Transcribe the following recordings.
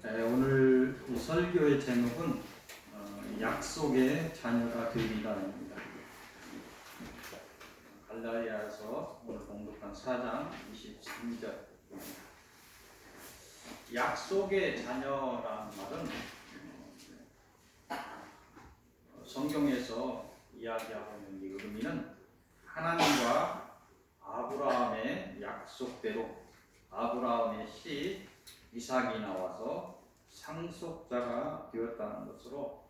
오늘 이 설교의 제목은 약속의 자녀가 되리라입니다. 갈라디아서 오늘 봉독한 4장 23절. 약속의 자녀라는 말은 성경에서 이야기하고 있는 이 의미는 하나님과 아브라함의 약속대로 아브라함의 씨 이삭이 나와서 상속자가 되었다는 것으로,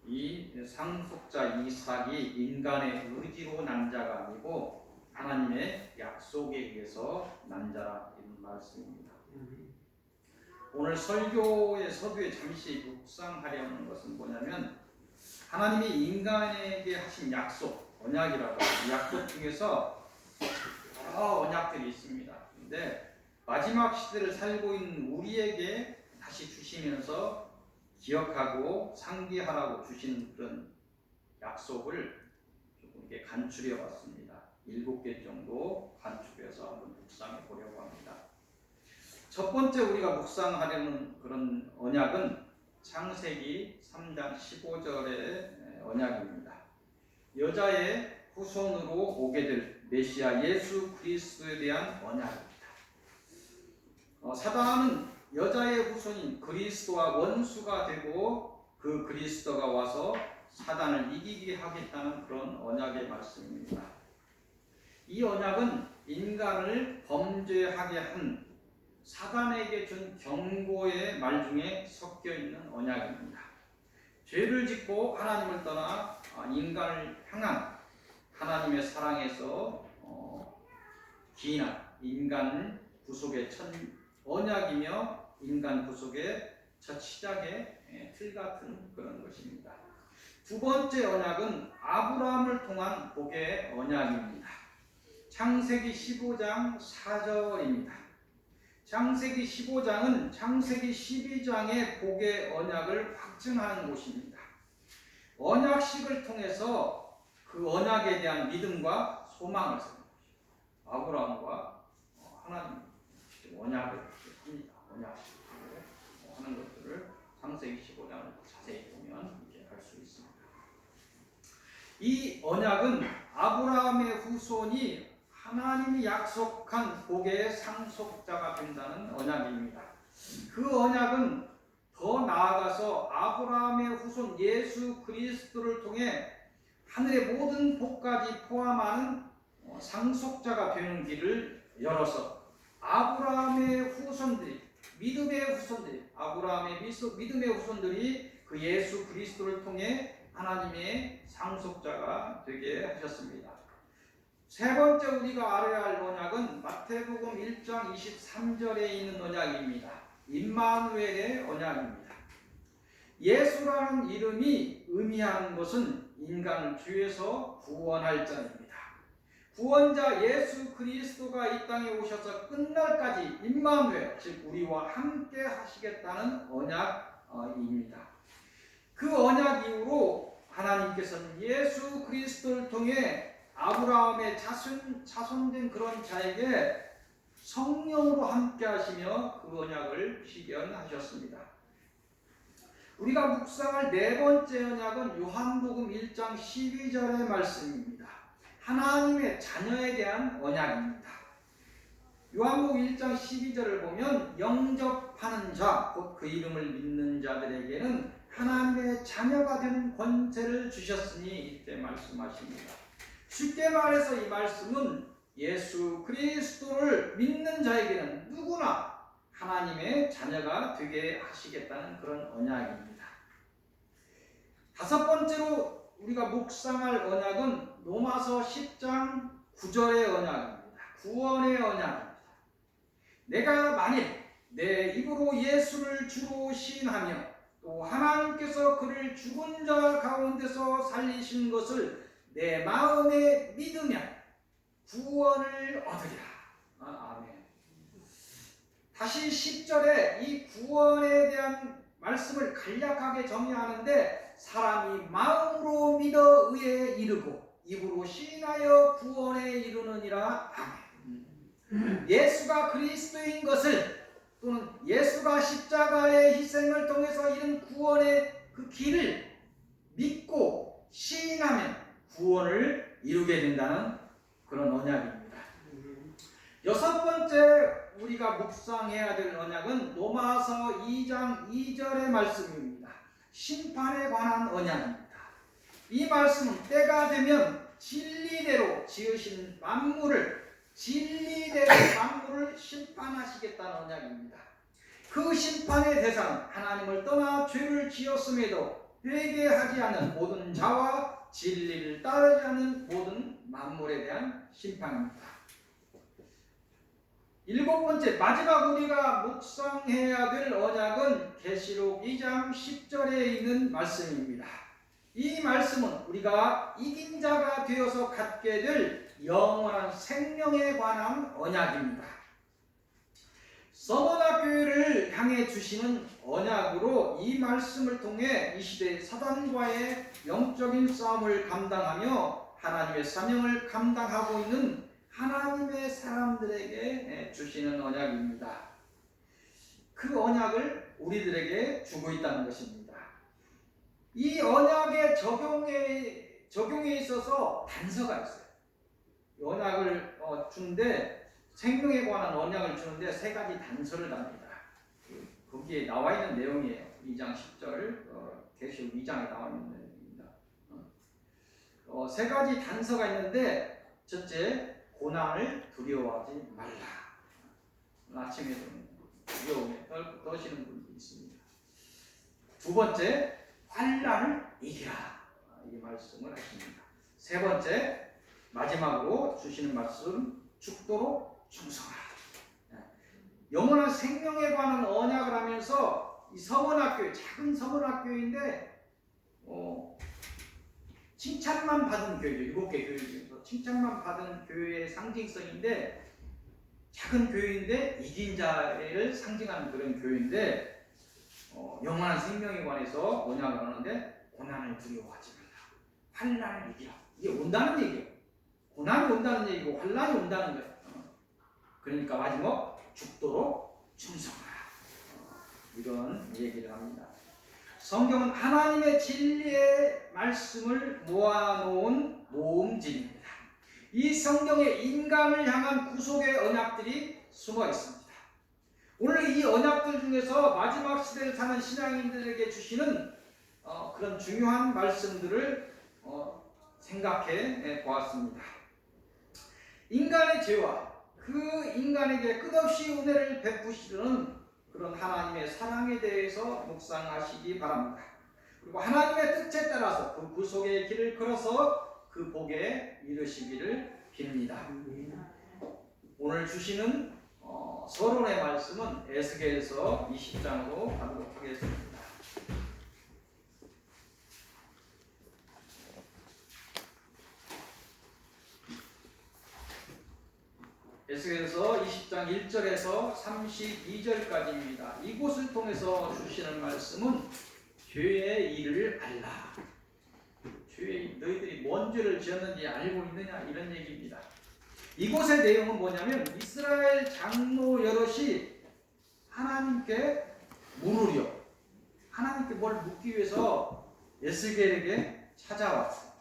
이 상속자 이삭이 인간의 의지로 난 자가 아니고 하나님의 약속에 의해서 난 자라, 이런 말씀입니다. 오늘 설교의 서두에 잠시 묵상하려는 것은 뭐냐면, 하나님이 인간에게 하신 약속, 언약이라고, 이 약속 중에서 여러 언약들이 있습니다. 그런데 마지막 시대를 살고 있는 우리에게 다시 주시면서 기억하고 상기하라고 주신 그런 약속을 조금 이렇게 간추려 봤습니다. 7개 정도 간추려서 한번 묵상해 보려고 합니다. 첫 번째 우리가 묵상하려는 그런 언약은 창세기 3장 15절의 언약입니다. 여자의 후손으로 오게 될 메시아 예수 그리스도에 대한 언약입니다. 사단은 여자의 후손인 그리스도와 원수가 되고 그 그리스도가 와서 사단을 이기게 하겠다는 그런 언약의 말씀입니다. 이 언약은 인간을 범죄하게 한 사단에게 준 경고의 말 중에 섞여 있는 언약입니다. 죄를 짓고 하나님을 떠나 인간을 향한 하나님의 사랑에서 기인한 인간 구속의 첫 언약이며 인간 구속의 첫 시작의 틀 같은 그런 것입니다. 두 번째 언약은 아브라함을 통한 복의 언약입니다. 창세기 15장 4절입니다. 창세기 15장은 창세기 12장의 복의 언약을 확증하는 곳입니다. 언약식을 통해서 그 언약에 대한 믿음과 소망을 세우는 것입니다. 아브라함과 하나님 언약을 합니다. 언약식으로 하는 것들을 창세기 15장을 자세히 보면 이제 알 수 있습니다. 이 언약은 아브라함의 후손이 하나님이 약속한 복의 상속자가 된다는 언약입니다. 그 언약은 더 나아가서 아브라함의 후손 예수 그리스도를 통해 하늘의 모든 복까지 포함하는 상속자가 되는 길을 열어서 아브라함의 후손들이, 믿음의 후손들이, 아브라함의 믿음의 후손들이 그 예수 그리스도를 통해 하나님의 상속자가 되게 하셨습니다. 세 번째 우리가 알아야 할 언약은 마태복음 1장 23절에 있는 언약입니다. 임마누엘의 언약입니다. 예수라는 이름이 의미하는 것은 인간을 죄에서 구원할 자입니다. 구원자 예수 그리스도가 이 땅에 오셔서 끝날까지 임마누엘, 즉 우리와 함께 하시겠다는 언약입니다. 그 언약 이후로 하나님께서는 예수 그리스도를 통해 아브라함의 자손된 그런 자에게 성령으로 함께 하시며 그 언약을 실현하셨습니다. 우리가 묵상할 네 번째 언약은 요한복음 1장 12절의 말씀입니다. 하나님의 자녀에 대한 언약입니다. 요한복음 1장 12절을 보면 영접하는 자, 곧 그 이름을 믿는 자들에게는 하나님의 자녀가 되는 권세를 주셨으니, 이때 말씀하십니다. 쉽게 말해서 이 말씀은 예수 그리스도를 믿는 자에게는 누구나 하나님의 자녀가 되게 하시겠다는 그런 언약입니다. 다섯 번째로 우리가 묵상할 언약은 로마서 10장 9절의 언약입니다. 구원의 언약입니다. 내가 만일 내 입으로 예수를 주로 시인하며 또 하나님께서 그를 죽은 자 가운데서 살리신 것을 내 마음에 믿으면 구원을 얻으리라. 아멘. 다시 10절에 이 구원에 대한 말씀을 간략하게 정의하는데, 사람이 마음으로 믿어 의에 이르고 입으로 시인하여 구원에 이르느니라. 아멘. 예수가 그리스도인 것을 또는 예수가 십자가의 희생을 통해서 이룬 구원의 그 길을 믿고 시인하면 구원을 이루게 된다는 그런 언약입니다. 여섯 번째 우리가 묵상해야 될 언약은 로마서 2장 2절의 말씀입니다. 심판에 관한 언약입니다. 이 말씀은 때가 되면 진리대로 지으신 만물을 심판하시겠다는 언약입니다. 그 심판의 대상은 하나님을 떠나 죄를 지었음에도 회개하지 않는 모든 자와 진리를 따르지 않는 모든 만물에 대한 심판입니다. 일곱 번째, 마지막 우리가 묵상해야 될 언약은 계시록 2장 10절에 있는 말씀입니다. 이 말씀은 우리가 이긴 자가 되어서 갖게 될 영원한 생명에 관한 언약입니다. 서머나 교회를 향해 주시는 언약으로 이 말씀을 통해 이 시대의 사단과의 영적인 싸움을 감당하며 하나님의 사명을 감당하고 있는 하나님의 사람들에게 주시는 언약입니다. 그 언약을 우리들에게 주고 있다는 것입니다. 이 언약의 적용에 있어서 단서가 있어요. 언약을 주는데, 생명에 관한 언약을 주는데 세 가지 단서를 답니다. 거기에 나와 있는 내용이에요. 2장 10절, 계시록 2장에 나와 있는 내용입니다. 세 가지 단서가 있는데, 첫째, 고난을 두려워하지 말라. 아침에도 두려움에 떠시는 분이 있습니다. 두 번째, 환난을 이기라. 이 말씀을 하십니다. 세 번째, 마지막으로 주시는 말씀, 죽도록 충성하라. 영원한 생명에 관한 언약을 하면서 이 서문학교, 작은 서문학교인데 칭찬만 받은 교회죠. 7개 교회 중에서 칭찬만 받은 교회의 상징성인데, 작은 교회인데 이긴 자를 상징하는 그런 교회인데, 영원한 생명에 관해서 언약을 하는데 고난을 두려워하지 말라. 환난을 이기라. 이게 온다는 얘기예요. 고난이 온다는 얘기고 환난이 온다는 거예요. 그러니까 마지막 죽도록 충성하라. 이런 얘기를 합니다. 성경은 하나님의 진리의 말씀을 모아놓은 모음집입니다. 이 성경에 인간을 향한 구속의 언약들이 숨어 있습니다. 오늘 이 언약들 중에서 마지막 시대를 사는 신앙인들에게 주시는 그런 중요한 말씀들을 생각해 보았습니다. 인간의 죄와 그 인간에게 끝없이 은혜를 베푸시는 그런 하나님의 사랑에 대해서 묵상하시기 바랍니다. 그리고 하나님의 뜻에 따라서 그 구속의 길을 걸어서 그 복에 이르시기를 빕니다. 오늘 주시는 서론의 말씀은 에스겔서 20장으로 가도록 하겠습니다. 에스겔서 20장 1절에서 32절까지입니다. 이곳을 통해서 주시는 말씀은 죄의 일을 알라. 너희들이 뭔 죄를 지었는지 알고 있느냐, 이런 얘기입니다. 이곳의 내용은 뭐냐면 이스라엘 장로 여럿이 하나님께 물으려, 하나님께 뭘 묻기 위해서 에스겔에게 찾아왔어요.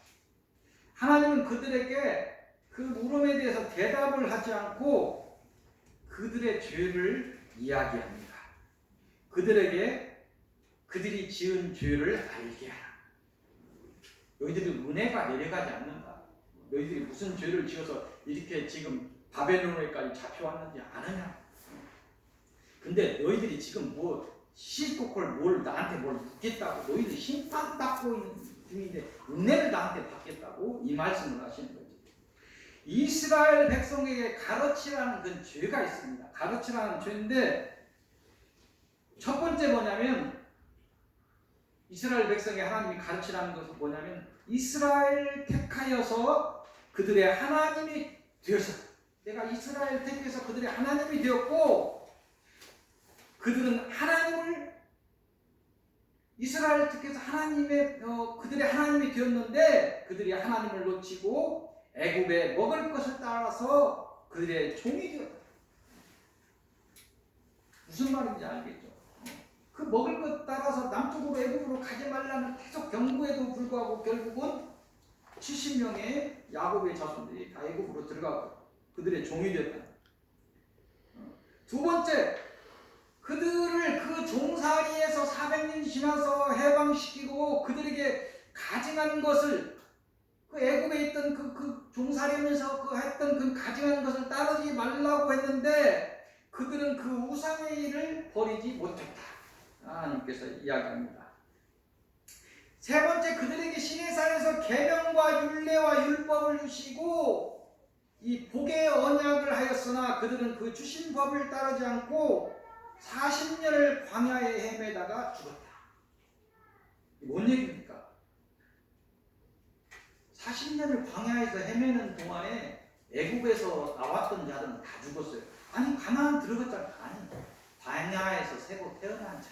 하나님은 그들에게 그 물음에 대해서 대답을 하지 않고 그들의 죄를 이야기합니다. 그들에게 그들이 지은 죄를 알게 하라. 너희들이 은혜가 내려가지 않는다. 너희들이 무슨 죄를 지어서 이렇게 지금 바벨론에까지 잡혀왔는지 아느냐? 근데 너희들이 지금 시시콜콜 나한테 뭘 묻겠다고, 너희들이 심판받고 있는 중인데 은혜를 나한테 받겠다고 이 말씀을 하시는 거죠. 이스라엘 백성에게 가르치라는 그 죄가 있습니다. 가르치라는 죄인데, 첫 번째 뭐냐면, 이스라엘 백성에 하나님이 가르치라는 것은 뭐냐면, 이스라엘 택하여서 그들의 하나님이 되어서, 내가 이스라엘 택해서 그들의 하나님이 되었고, 그들은 이스라엘 택해서 그들의 하나님이 되었는데, 그들이 하나님을 놓치고 애굽에 먹을 것을 따라서 그들의 종이 되었다. 무슨 말인지 알겠죠? 그 먹을 것 따라서 남쪽으로 애굽으로 가지 말라는 계속 경고에도 불구하고 결국은 70명의 야곱의 자손들이 다 애굽으로 들어가고 그들의 종이 되었다. 두 번째, 그들을 그 종살이에서 400년 지나서 해방시키고 그들에게 가증한 것을 그 애굽에 있던 그 종살이면서 그 했던 그 가증한 것을 따르지 말라고 했는데 그들은 그 우상의 일을 버리지 못했다. 하나님께서 이야기합니다. 세 번째, 그들에게 시내산에서 계명과 율례와 율법을 주시고 이 복의 언약을 하였으나 그들은 그 주신 법을 따르지 않고 40년을 광야에 헤매다가 죽었다. 뭔 얘기입니까? 40년을 광야에서 헤매는 동안에 애굽에서 나왔던 자들은 다 죽었어요. 아니 가나안 들어갔잖아. 아니 광야에서 새로 태어난 자.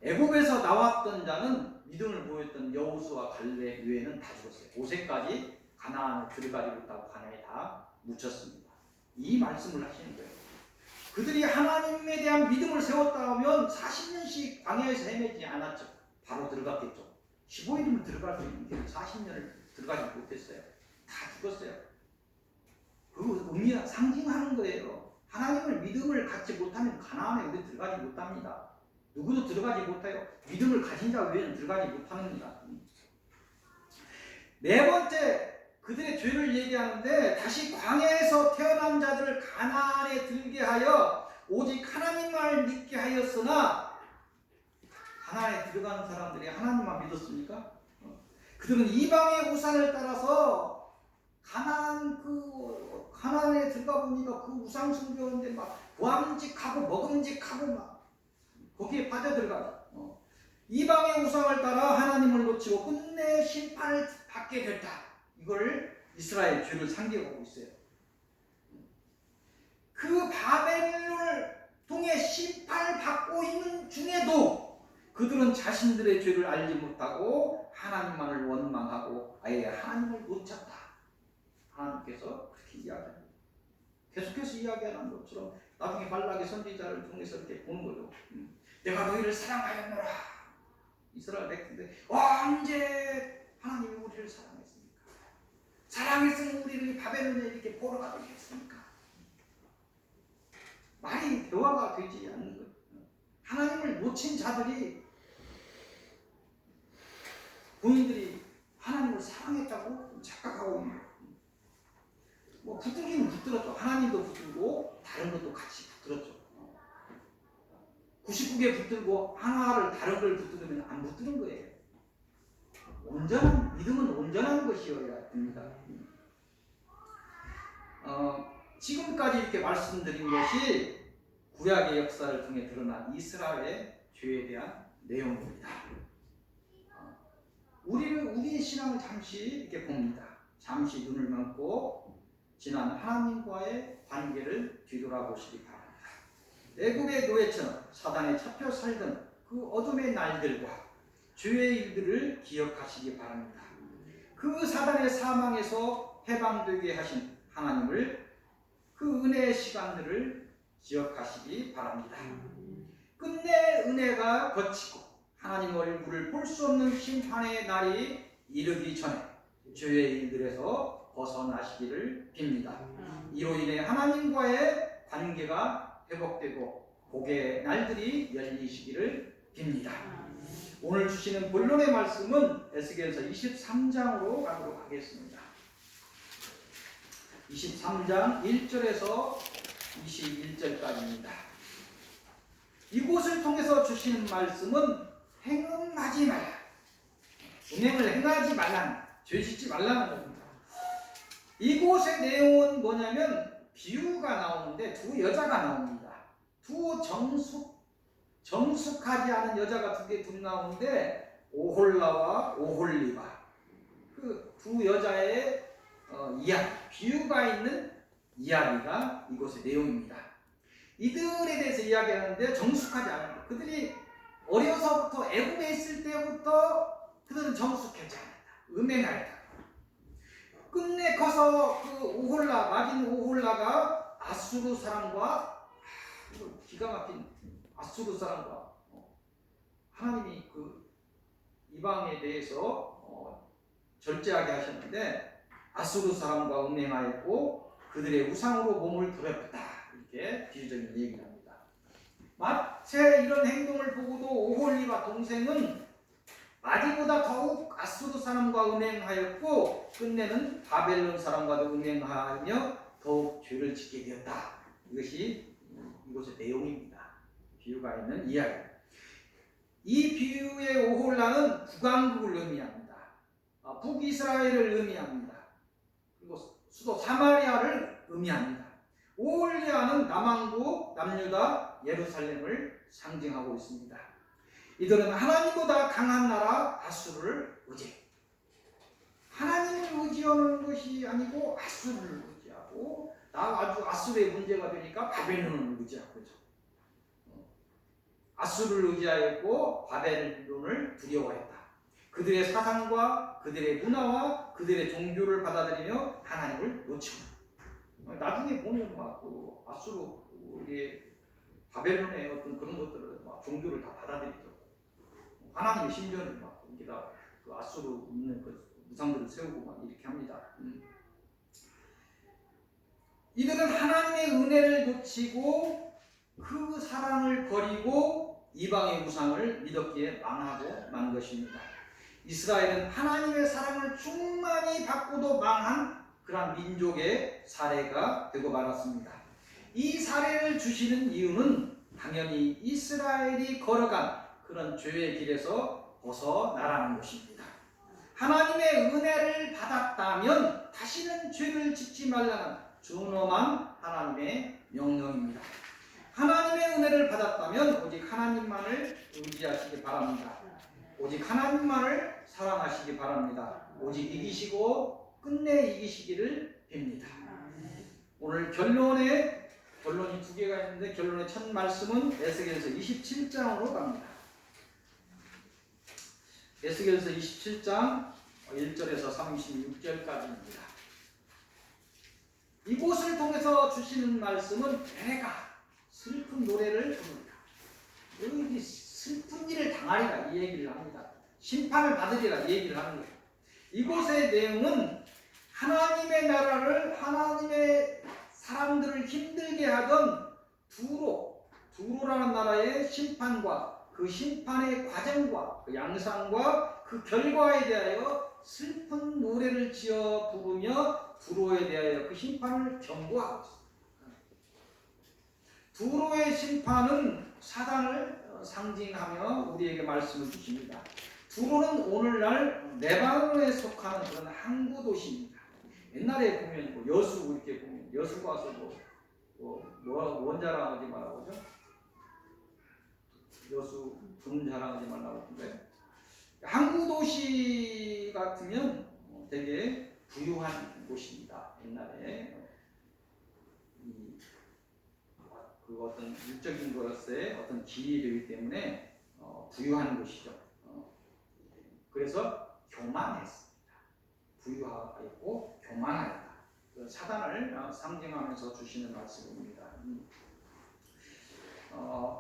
애굽에서 나왔던 자는 믿음을 보였던 여호수아 갈렙 외에는 다 죽었어요. 5세까지 가나안을 들어가지 못하고 광야에 다 묻혔습니다. 이 말씀을 하시는 거예요. 그들이 하나님에 대한 믿음을 세웠다 하면 40년씩 광야에서 헤매지 않았죠. 바로 들어갔겠죠. 15일이면 들어갈 수 있는 게 40년을 들어가지 못했어요. 다 죽었어요. 그 의미가 상징하는 거예요. 하나님을 믿음을 갖지 못하면 가나안에 우리 들어가지 못합니다. 누구도 들어가지 못해요. 믿음을 가진 자 외에는 들어가지 못합니다. 네 번째, 그들의 죄를 얘기하는데 다시 광야에서 태어난 자들을 가나안에 들게 하여 오직 하나님만 믿게 하였으나 가나안에 들어가는 사람들이 하나님만 믿었습니까? 그들은 이방의 우상을 따라서 가나안에 들어가 보니까 그 우상 숭배하는데 막 보암직하고 먹음직하고 막 거기에 빠져들어가. 이방의 우상을 따라 하나님을 놓치고 끝내 심판을 받게 됐다. 이걸 이스라엘 죄를 상기하고 있어요. 그 바벨론을 통해 심판을 받고 있는 중에도 그들은 자신들의 죄를 알지 못하고 하나님만을 원망하고 아예 하나님을 놓쳤다. 하나님께서 그렇게 이야기합니다. 계속해서 이야기하는 것처럼 나중에 말라기 선지자를 통해서 이렇게 보는 거죠. 내가 너희를 사랑하였노라. 이스라엘 백성들 언제 하나님이 우리를 사랑했습니까? 사랑했으면 우리를 바벨론에 이렇게 보러 가겠습니까? 말이 대화가 되지 않는 거예요. 하나님을 놓친 자들이 본인들이 하나님을 사랑했다고 착각하고 있는 거예요. 뭐 붙들기는 붙들었죠. 하나님도 붙들고 다른 것도 같이 붙들었죠. 99개 붙들고 하나를 다른 걸 붙들면 안 붙드는 거예요. 온전한 믿음은 온전한 것이어야 됩니다. 지금까지 이렇게 말씀드린 것이 구약의 역사를 통해 드러난 이스라엘의 죄에 대한 내용입니다. 우리의 신앙을 잠시 이렇게 봅니다. 잠시 눈을 감고 지난 하나님과의 관계를 뒤돌아보시기 바랍니다. 애굽의 노예처럼 사단에 잡혀 살던 그 어둠의 날들과 죄의 일들을 기억하시기 바랍니다. 그 사단의 사망에서 해방되게 하신 하나님을 그 은혜의 시간들을 기억하시기 바랍니다. 끝내 은혜가 거치고 하나님 얼굴을 볼 수 없는 심판의 날이 이르기 전에 죄의 일들에서 벗어나시기를 빕니다. 이로 인해 하나님과의 관계가 회복되고 복의 날들이 열리시기를 빕니다. 오늘 주시는 본론의 말씀은 에스겔서 23장으로 가도록 하겠습니다. 23장 1절에서 21절까지입니다. 이곳을 통해서 주시는 말씀은 행음하지 말라. 음행을 행하지 말라는, 죄 짓지 말라는 겁니다. 이곳의 내용은 뭐냐면 비유가 나오는데 두 여자가 나옵니다. 두 정숙하지 않은 여자가 둘 나오는데 오홀라와 오홀리바, 그 두 여자의 이야기, 비유가 있는 이야기가 이곳의 내용입니다. 이들에 대해서 이야기하는데 정숙하지 않은 것, 그들이 어려서부터 애굽에 있을 때부터 그들은 정숙하지 않았다, 음행하였다. 끝내 커서 그 맞은 오홀라가 아수르 사람과 기가 막힌 아수르 사람과 하나님이 그 이방에 대해서 절제하게 하셨는데 아수르 사람과 음행하였고 그들의 우상으로 몸을 부렸다. 이렇게 비유적인 얘기를 합니다. 마태 이런 행동을 보고도 오홀리바 동생은 마디보다 더욱 아수르 사람과 음행하였고 끝내는 바벨론 사람과도 음행하며 더욱 죄를 짓게 되었다. 이것이 이곳의 내용입니다. 비유가 있는 이야기. 이 비유의 오홀라는 북왕국을 의미합니다. 북이스라엘을 의미합니다. 그리고 수도 사마리아를 의미합니다. 오홀리아는 남왕국 남유다 예루살렘을 상징하고 있습니다. 이들은 하나님보다 강한 나라 아수르를 의지해. 하나님을 의지하는 것이 아니고 아수르를 의지하고 아주 아수르의 문제가 되니까 바벨론을 의지하고 있죠. 아수르를 의지하였고 바벨론을 두려워했다. 그들의 사상과 그들의 문화와 그들의 종교를 받아들이며 하나님을 놓치고 나중에 보면 막 아수르의 바벨론의 어떤 그런 것들을 막 종교를 다 받아들이죠. 하나님의 신전을 막 여기다 그 아수르 있는 그 우상들을 세우고 막 이렇게 합니다. 이들은 하나님의 은혜를 놓치고 그 사랑을 버리고 이방의 우상을 믿었기에 망하고 만 것입니다. 이스라엘은 하나님의 사랑을 충만히 받고도 망한 그러한 민족의 사례가 되고 말았습니다. 이 사례를 주시는 이유는 당연히 이스라엘이 걸어간 그런 죄의 길에서 벗어나라는 것입니다. 하나님의 은혜를 받았다면 다시는 죄를 짓지 말라는 준엄한 하나님의 명령입니다. 하나님의 은혜를 받았다면 오직 하나님만을 의지하시기 바랍니다. 오직 하나님만을 사랑하시기 바랍니다. 오직 이기시고 끝내 이기시기를 빕니다. 오늘 결론이 두 개가 있는데 결론의 첫 말씀은 에스겔서 27장으로 갑니다. 에스겔서 27장 1절에서 36절까지입니다. 이곳을 통해서 주시는 말씀은 내가 슬픈 노래를 부르리라. 여기 슬픈 일을 당하리라 이 얘기를 합니다. 심판을 받으리라 이 얘기를 하는 거예요. 이곳의 내용은 하나님의 나라를 하나님의 사람들을 힘들게 하던 두로라는 나라의 심판과 그 심판의 과정과 그 양상과 그 결과에 대하여 슬픈 노래를 지어 부르며 두로에 대하여 그 심판을 경고하고 있습니다. 두로의 심판은 사단을 상징하며 우리에게 말씀을 주십니다. 두로는 오늘날 레바논에 속하는 그런 항구 도시입니다. 옛날에 보면 여수 이렇게 보면 여수 가서 원자랑하지 말라고 하죠. 여수 금 자랑하지 말라고 하는데 항구 도시 같으면 되게 부유한 곳입니다. 옛날에 그 어떤 일적인 것에 어떤 기이 되기 때문에 부유한 곳이죠. 그래서 교만했습니다. 부유하였고 교만하였다. 그 사단을 상징하면서 주시는 말씀입니다.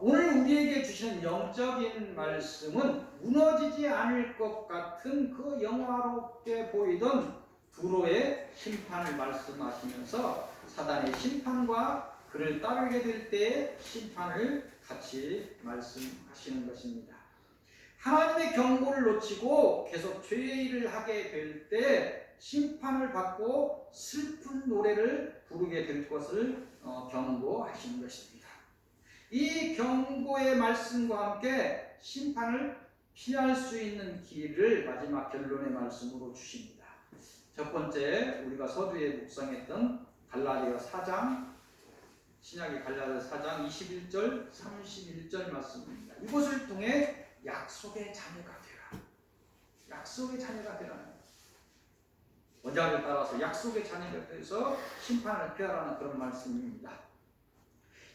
오늘 우리에게 주시는 영적인 말씀은 무너지지 않을 것 같은 그 영화롭게 보이던 두로의 심판을 말씀하시면서 사단의 심판과 그를 따르게 될 때의 심판을 같이 말씀하시는 것입니다. 하나님의 경고를 놓치고 계속 죄의 일을 하게 될 때 심판을 받고 슬픈 노래를 부르게 될 것을 경고하시는 것입니다. 이 경고의 말씀과 함께 심판을 피할 수 있는 길을 마지막 결론의 말씀으로 주십니다. 첫 번째 우리가 서두에 묵상했던 갈라디아 4장 신약의 갈라디아 4장 21절 31절 말씀입니다. 이것을 통해 약속의 자녀가 되라. 약속의 자녀가 되라는 원작을 따라서 약속의 자녀가 돼서 심판을 피하라는 그런 말씀입니다.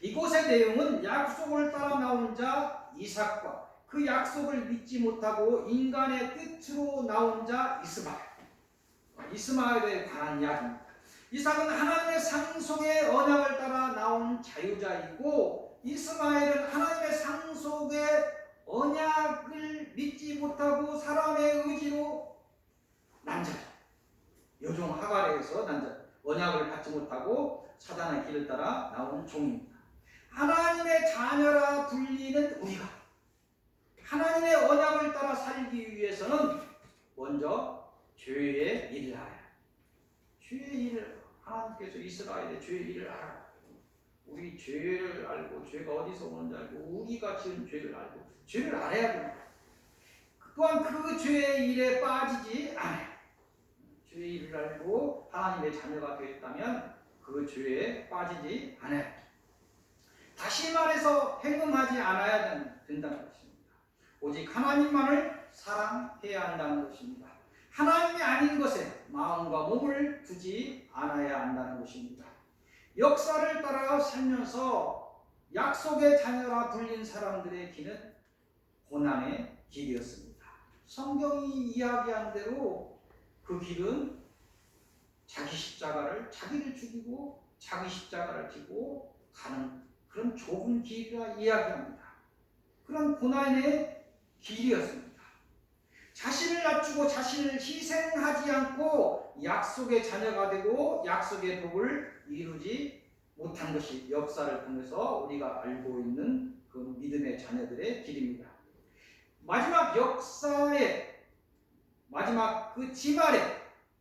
이곳의 내용은 약속을 따라 나온 자 이삭과 그 약속을 믿지 못하고 인간의 뜻으로 나온 자 이스마엘에 관한 이야기입니다. 이삭은 하나님의 상속의 언약을 따라 나온 자유자이고 이스마엘은 하나님의 상속의 언약을 믿지 못하고 사람의 의지로 난자, 여종 하갈에서 난자, 언약을 받지 못하고 사단의 길을 따라 나온 종입니다. 하나님의 자녀라 불리는 우리가 하나님의 언약을 따라 살기 위해서는 먼저 죄의 일을 알아야 해요. 죄의 일을 하나님께서 이스라엘의 죄의 일을 알아. 우리 죄를 알고 죄가 어디서 오는지 알고 우리가 지은 죄를 알고 죄를 알아야 됩니다. 또한 그 죄의 일에 빠지지 않아요. 죄의 일을 알고 하나님의 자녀가 되었다면 그 죄에 빠지지 않아요. 다시 말해서 행음하지 않아야 된다는 것입니다. 오직 하나님만을 사랑해야 한다는 것입니다. 하나님이 아닌 것에 마음과 몸을 두지 않아야 한다는 것입니다. 역사를 따라 살면서 약속의 자녀라 불린 사람들의 길은 고난의 길이었습니다. 성경이 이야기한 대로 그 길은 자기 십자가를 자기를 죽이고 자기 십자가를 지고 가는 그런 좁은 길이라 이야기합니다. 그런 고난의 길이었습니다. 자신을 낮추고 자신을 희생하지 않고 약속의 자녀가 되고 약속의 복을 이루지 못한 것이 역사를 통해서 우리가 알고 있는 그 믿음의 자녀들의 길입니다. 마지막 역사의 마지막 그 지말의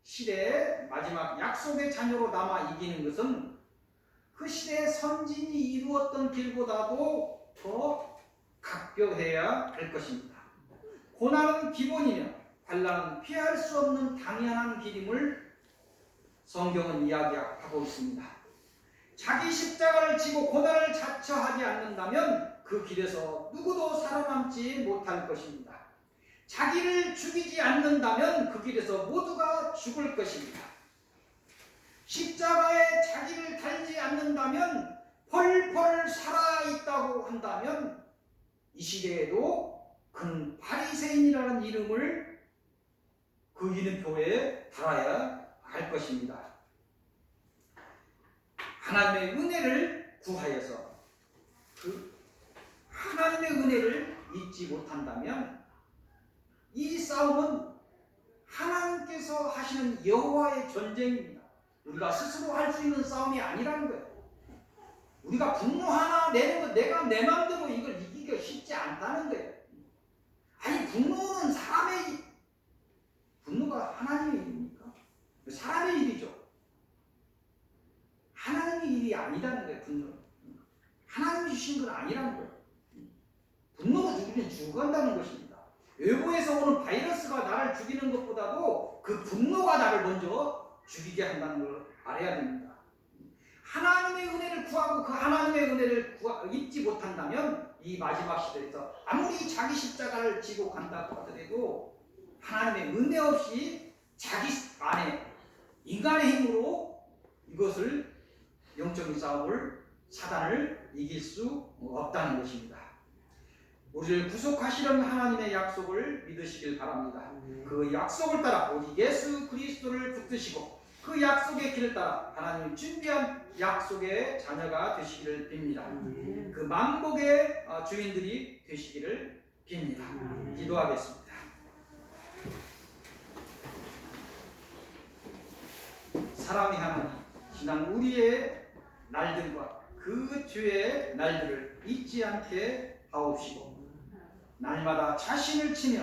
시대의 마지막 약속의 자녀로 남아 이기는 것은 그 시대의 선진이 이루었던 길보다도 더 각별해야 할 것입니다. 고난은 기본이며 환난은 피할 수 없는 당연한 길임을 성경은 이야기하고 있습니다. 자기 십자가를 지고 고난을 자처하지 않는다면 그 길에서 누구도 살아남지 못할 것입니다. 자기를 죽이지 않는다면 그 길에서 모두가 죽을 것입니다. 십자가에 자기를 달지 않는다면 펄펄 살아있다고 한다면 이 시대에도 그는 바리새인이라는 이름을 그 이름표에 달아야 할 것입니다. 하나님의 은혜를 구하여서 그 하나님의 은혜를 잊지 못한다면 이 싸움은 하나님께서 하시는 여호와의 전쟁입니다. 우리가 스스로 할 수 있는 싸움이 아니라는 거예요. 우리가 분노 하나 내는 거 내가 내 마음대로 이걸 이기기가 쉽지 않다는 거예요. 아니 분노는 사람의 분노가 하나님의 일입니까? 사람의 일이죠. 하나님의 일이 아니라는 거예요. 분노는 하나님이 주신 건 아니라는 거예요. 분노가 죽이면 죽어간다는 것입니다. 외부에서 오는 바이러스가 나를 죽이는 것보다도 그 분노가 나를 먼저 죽이게 한다는 걸 알아야 됩니다. 하나님의 은혜를 구하고 그 하나님의 은혜를 잊지 못한다면 이 마지막 시대에서 아무리 자기 십자가를 지고 간다고 하더라도 하나님의 은혜 없이 자기 안에 인간의 힘으로 이것을 영적인 싸움을 사단을 이길 수 없다는 것입니다. 우리를 구속하시려는 하나님의 약속을 믿으시길 바랍니다. 그 약속을 따라 오직 예수 그리스도를 붙드시고 그 약속의 길을 따라 하나님이 준비한 약속의 자녀가 되시기를 빕니다. 그 만복의 주인들이 되시기를 빕니다. 기도하겠습니다. 사랑의 하나님, 지난 우리의 날들과 그 주의 날들을 잊지 않게 하옵시고 날마다 자신을 치며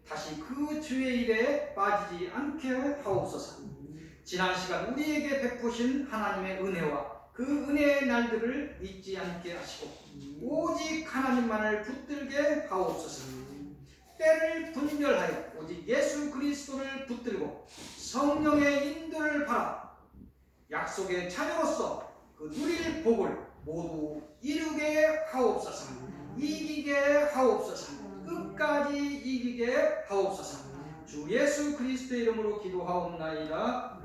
다시 그 주의 일에 빠지지 않게 하옵소서. 지난 시간 우리에게 베푸신 하나님의 은혜와 그 은혜의 날들을 잊지 않게 하시고 오직 하나님만을 붙들게 하옵소서. 때를 분별하여 오직 예수 그리스도를 붙들고 성령의 인도를 바라 약속의 자녀로서 그 누릴 복을 모두 이루게 하옵소서. 이기게 하옵소서. 끝까지 이기게 하옵소서. 주 예수 그리스도의 이름으로 기도하옵나이다.